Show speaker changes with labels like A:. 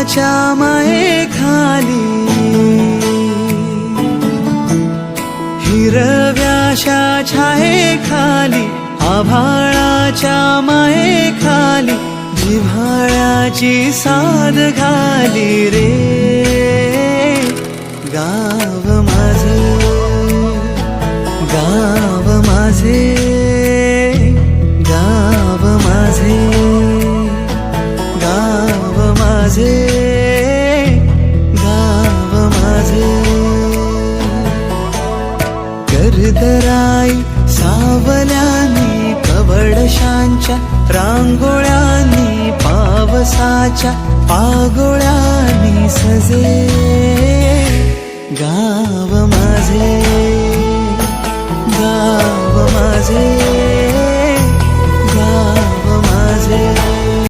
A: भावळाच्या मायेखाली, हिरव्याशा छायेखाली, आभाळाच्या मायेखाली, जिव्हाळ्याची साद घाली रे गाव माझे, गाव माझे, गाव माझे, गाव माझे, गाव माझे. गर्दराई सावल्यानी, कवडशांच्या रांगोळ्यांनी, पावसाच्या पागोळ्यांनी सजे गाव माझे, गाव माझे.